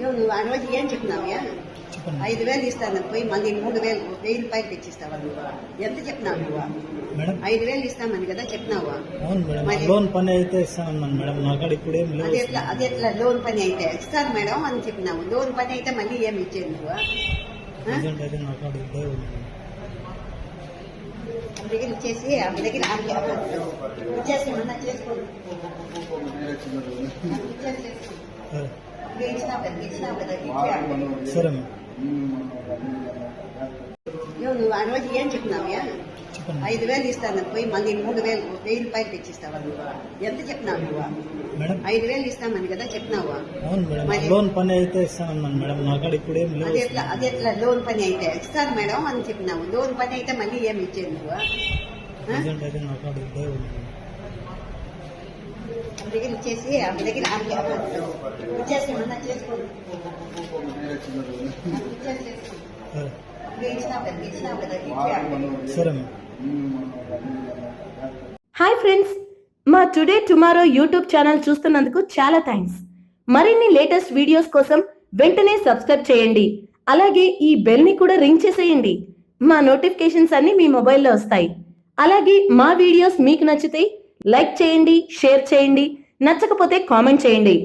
నువ్వు ఆ రోజు ఏం చెప్పినావా? చెప్పండి 5,000 ఇస్తాను పోయి మళ్ళీ 3,000 1,000 తెచ్చిస్తావా నువ్వు? ఎంత చెప్పినావు నువ్వు? మేడం. 5,000 ఇస్తామని కదా చెప్పినావా? అవును మేడం, మరి లోన్ పని అయితే ఇస్తానన్నాను మేడం. నాకాడ ఇప్పుడు ఏం లేవు. అది ఎట్లా లోన్ పని అయితే ఇస్తాను మేడం అని చెప్పినావు. లోన్ పని అయితే మళ్ళీ ఏమి ఇచ్చేది నువ్వు? ప్రజెంట్ అయితే నాకాడ లేవు మేడం. ఆమె దగ్గర ఇచ్చేసి ఆమె దగ్గర ఇచ్చేసి ఏమన్నా చేసుకోండి. సరే ఇచ్చినావు కదా ఇచ్చే. సరే మేడం. నువ్వు ఆ రోజు ఏం చెప్పినావా? చెప్పండి 5,000 ఇస్తాను పోయి మళ్ళీ 3,000 1,000 తెచ్చిస్తావా నువ్వు? ఎంత చెప్పినావు నువ్వు? మేడం. 5,000 ఇస్తామని కదా చెప్పినావా? అవును మేడం, మరి లోన్ పని అయితే ఇస్తానన్నాను మేడం. నాకాడ ఇప్పుడు ఏం లేవు. అది ఎట్లా లోన్ పని అయితే ఇస్తాను మేడం అని చెప్పినావు. లోన్ పని అయితే మళ్ళీ ఏమి ఇచ్చేది నువ్వు? ప్రజెంట్ అయితే నాకాడ లేవు మేడం. ఆమె దగ్గర ఇచ్చేసి ఆమె దగ్గర ఇచ్చేసి ఏమన్నా చేసుకోండి. సరే ఇచ్చినావు కదా ఇచ్చే. సరే మేడం. హాయ్ ఫ్రెండ్స్, మా టుడే టుమారో యూట్యూబ్ ఛానల్ చూస్తున్నందుకు చాలా థ్యాంక్స్. మరిన్ని లేటెస్ట్ వీడియోస్ కోసం వెంటనే సబ్స్క్రైబ్ చేయండి. అలాగే ఈ బెల్ ని కూడా రింగ్ చేసేయండి. మా నోటిఫికేషన్స్ అన్ని మీ మొబైల్లో వస్తాయి. అలాగే మా వీడియోస్ మీకు నచ్చితే లైక్ చేయండి, షేర్ చేయండి, నచ్చకపోతే కామెంట్ చేయండి.